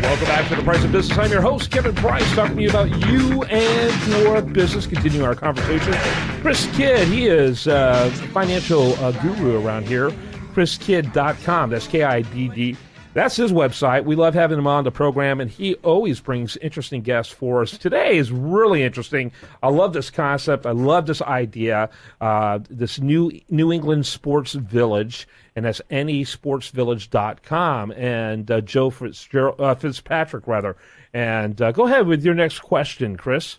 Welcome back to The Price of Business. I'm your host, Kevin Price, talking to you about you and your business. Continuing our conversation. Chris Kidd, he is a financial guru around here. ChrisKidd.com. That's Kidd. That's his website. We love having him on the program, and he always brings interesting guests for us. Today is really interesting. I love this concept. I love this idea, this New England Sports Village, and that's nesportsvillage.com. And Joe Fitzpatrick, rather. And go ahead with your next question, Chris.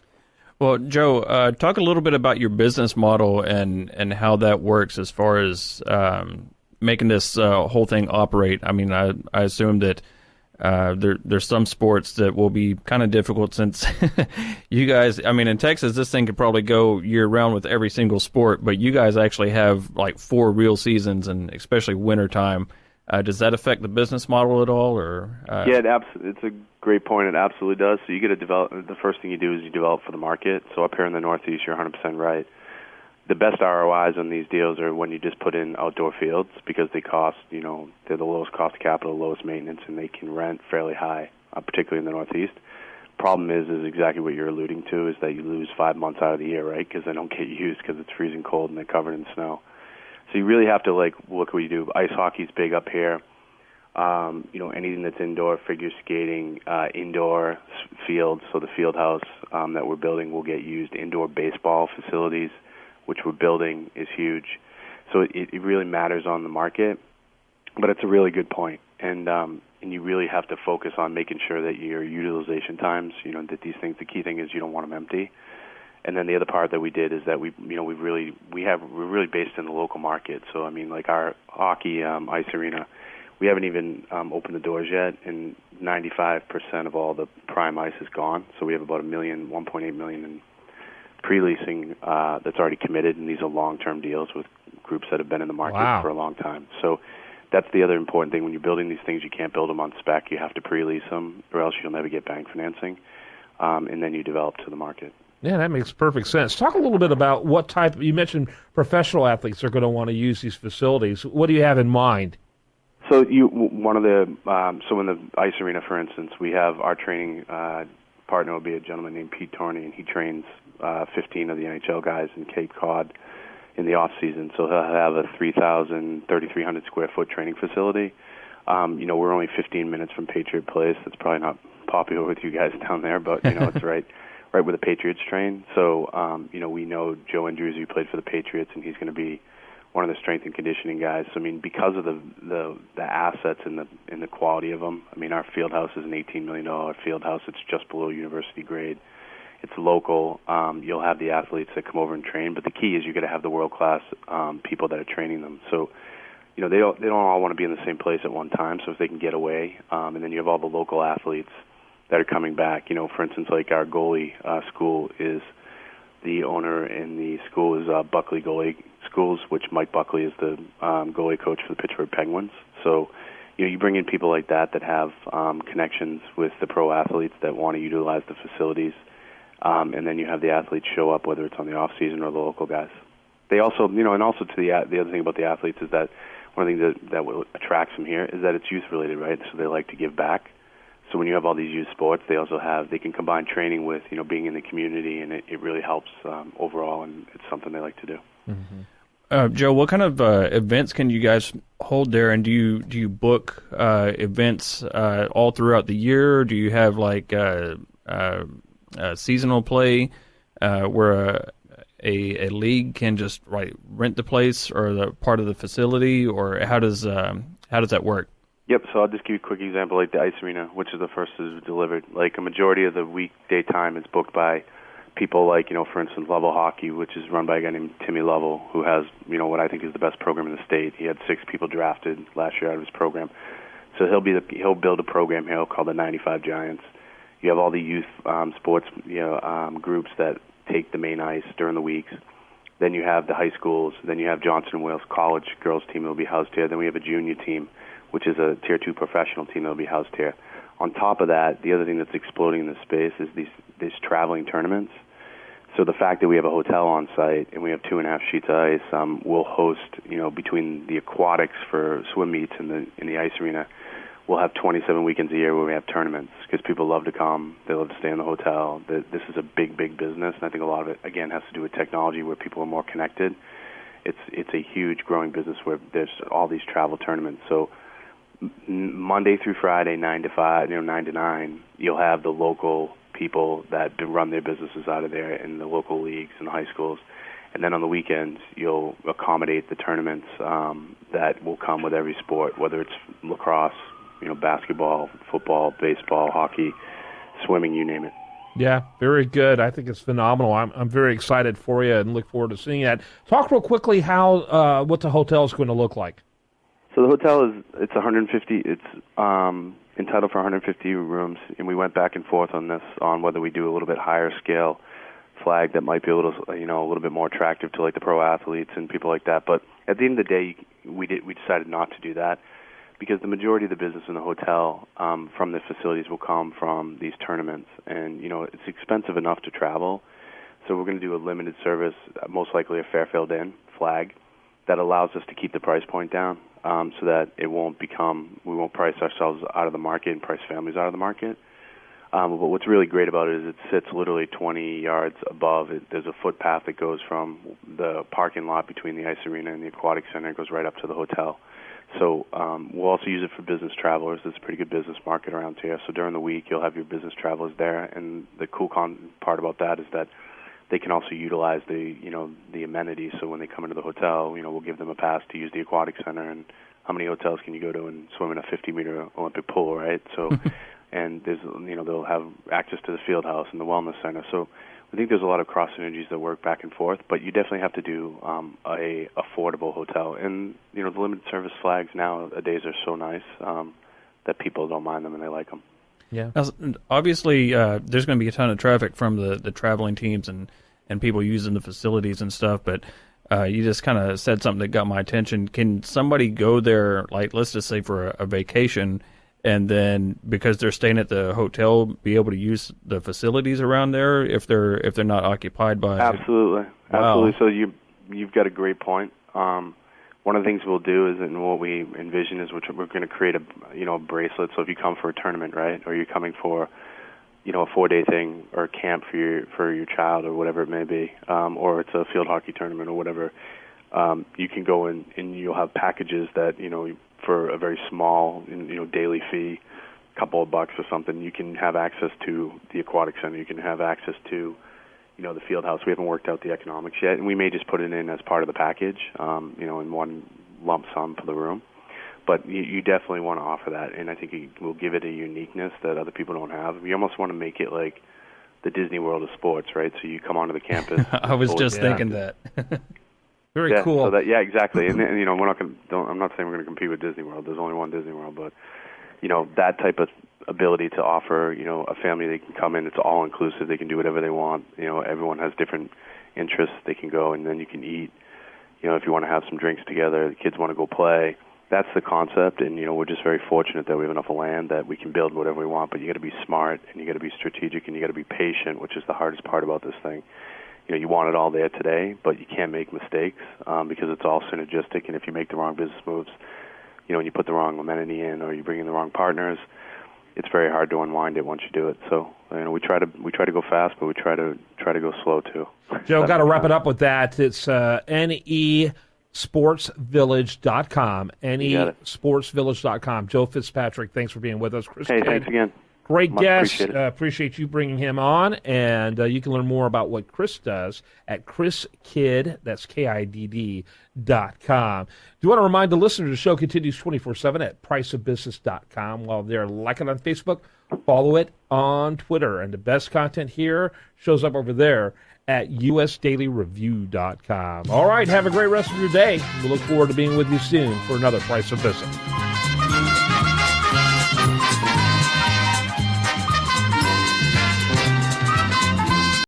Well, Joe, talk a little bit about your business model and how that works as far as making this whole thing operate. I mean, I assume that there's some sports that will be kind of difficult since you guys, I mean, in Texas, this thing could probably go year-round with every single sport, but you guys actually have like 4 real seasons, and especially wintertime. Does that affect the business model at all? Or Yeah, it's a great point. It absolutely does. So you get to develop. The first thing you do is you develop for the market. So up here in the Northeast, you're 100% right. The best ROIs on these deals are when you just put in outdoor fields, because they cost, they're the lowest cost of capital, lowest maintenance, and they can rent fairly high, particularly in the Northeast. Problem is exactly what you're alluding to, is that you lose 5 months out of the year, right? Because they don't get used because it's freezing cold and they're covered in snow. So you really have to look what we do. Ice hockey's big up here. Anything that's indoor, figure skating, indoor fields. So the field house that we're building will get used. Indoor baseball facilities, which we're building, is huge. So it really matters on the market, but it's a really good point. And you really have to focus on making sure that your utilization times, that these things, the key thing is you don't want them empty. And then the other part that we did is that we're really based in the local market. So I mean, like our hockey ice arena, we haven't even opened the doors yet, and 95% of all the prime ice is gone. So we have about 1.8 million in pre-leasing that's already committed, and these are long-term deals with groups that have been in the market for a long time. So that's the other important thing. When you're building these things, you can't build them on spec. You have to pre-lease them, or else you'll never get bank financing, and then you develop to the market. Yeah, that makes perfect sense. Talk a little bit about what type. You mentioned professional athletes are going to want to use these facilities. What do you have in mind? So in the ice arena, for instance, we have our training partner will be a gentleman named Pete Torney, and he trains 15 of the NHL guys in Cape Cod in the off season. So he'll have a 3,300 square foot training facility. We're only 15 minutes from Patriot Place. That's probably not popular with you guys down there, but it's right where the Patriots train. So we know Joe Andrews, who played for the Patriots, and he's going to be one of the strength and conditioning guys. So I mean, because of the assets and the quality of them, I mean, our field house is an $18 million field house. It's just below university grade. It's local. You'll have the athletes that come over and train, but the key is you're going to have the world-class people that are training them. So, they don't all want to be in the same place at one time. So if they can get away, and then you have all the local athletes that are coming back. For instance, like our goalie school is the owner, and the school is Buckley Goalie Schools, which Mike Buckley is the goalie coach for the Pittsburgh Penguins. So, you bring in people like that have connections with the pro athletes that want to utilize the facilities. And then you have the athletes show up, whether it's on the off season or the local guys. They also, and also to the other thing about the athletes is that one of the things that will attract them here is that it's youth related, right? So they like to give back. So when you have all these youth sports, they can combine training with, being in the community, and it really helps overall, and it's something they like to do. Mm-hmm. Joe, what kind of events can you guys hold there, and do you book events all throughout the year, or do you have like seasonal play where a league can just rent the place or the part of the facility, or how does that work? Yep, so I'll just give you a quick example, like the ice arena, which is the first is delivered. Like a majority of the weekday time is booked by people like, for instance, Lovell Hockey, which is run by a guy named Timmy Lovell, who has, what I think is the best program in the state. He had 6 people drafted last year out of his program. So he'll build a program here called the 95 Giants. You have all the youth sports groups that take the main ice during the weeks. Then you have the high schools. Then you have Johnson & Wales College girls team that will be housed here. Then we have a junior team, which is a Tier 2 professional team that will be housed here. On top of that, the other thing that's exploding in this space is these traveling tournaments. So the fact that we have a hotel on site and we have 2.5 sheets of ice, we'll host, between the aquatics for swim meets in the ice arena, we'll have 27 weekends a year where we have tournaments because people love to come. They love to stay in the hotel. This is a big, big business, and I think a lot of it, again, has to do with technology where people are more connected. It's a huge growing business where there's all these travel tournaments. So Monday through Friday, 9 to 5, 9 to 9, you'll have the local people that run their businesses out of there in the local leagues and the high schools. And then on the weekends, you'll accommodate the tournaments that will come with every sport, whether it's lacrosse, basketball, football, baseball, hockey, swimming, you name it. Yeah, very good. I think it's phenomenal. I'm very excited for you and look forward to seeing that. Talk real quickly what the hotel is going to look like. So the hotel it's 150. It's entitled for 150 rooms, and we went back and forth on this on whether we do a little bit higher scale flag that might be a little bit more attractive to like the pro athletes and people like that. But at the end of the day, we decided not to do that because the majority of the business in the hotel from the facilities will come from these tournaments, and it's expensive enough to travel. So we're going to do a limited service, most likely a Fairfield Inn flag, that allows us to keep the price point down so that we won't price ourselves out of the market and price families out of the market. But what's really great about it is it sits literally 20 yards above. There's a footpath that goes from the parking lot between the ice arena and the aquatic center. It goes right up to the hotel. So we'll also use it for business travelers. There's a pretty good business market around here. So during the week, you'll have your business travelers there. And the cool part about that is that they can also utilize the amenities. So when they come into the hotel, we'll give them a pass to use the aquatic center. And how many hotels can you go to and swim in a 50-meter Olympic pool, right? So, and there's they'll have access to the field house and the wellness center. So I think there's a lot of cross synergies that work back and forth. But you definitely have to do a affordable hotel. And the limited service flags nowadays are so nice that people don't mind them and they like them. Yeah. Now, obviously, there's going to be a ton of traffic from the traveling teams and people using the facilities and stuff, but you just kind of said something that got my attention. Can somebody go there, like let's just say for a vacation, and then because they're staying at the hotel, be able to use the facilities around there if they're not occupied by? Absolutely. Wow. Absolutely. So you've got a great point. One of the things we'll do is, and what we envision is, we're going to create a bracelet. So if you come for a tournament, right, or you're coming for, a 4-day thing or a camp for your child or whatever it may be, or it's a field hockey tournament or whatever, you can go in and you'll have packages that for a very small, daily fee, a couple of bucks or something, you can have access to the aquatic center. You can have access to the field house. We haven't worked out the economics yet, and we may just put it in as part of the package, in one lump sum for the room. But you definitely want to offer that, and I think it will give it a uniqueness that other people don't have. We almost want to make it like the Disney World of sports, right? So you come onto the campus. I was just thinking that. Very cool. So exactly. And we're not going. I'm not saying we're going to compete with Disney World. There's only one Disney World, but that type of ability to offer, a family, they can come in, it's all inclusive, they can do whatever they want, everyone has different interests, they can go and then you can eat, if you want to have some drinks together, the kids want to go play. That's the concept, and we're just very fortunate that we have enough land that we can build whatever we want, but you got to be smart and you got to be strategic and you got to be patient, which is the hardest part about this thing. You want it all there today, but you can't make mistakes because it's all synergistic, and if you make the wrong business moves, and you put the wrong amenity in or you bring in the wrong partners, it's very hard to unwind it once you do it. So we try to go fast, but we try to go slow too. Joe, got to wrap it up with that. It's nesportsvillage.com. nesportsvillage.com. Joe Fitzpatrick, thanks for being with us. Chris Hey, Kidd, thanks again. Great Much guest. appreciate it. You bringing him on, and you can learn more about what Chris does at chriskidd, that's KIDD.com. Do you want to remind the listener the show continues 24/7 at priceofbusiness.com. While they're like it on Facebook, follow it on Twitter, and the best content here shows up over there at usdailyreview.com. All right, have a great rest of your day. We look forward to being with you soon for another Price of Business.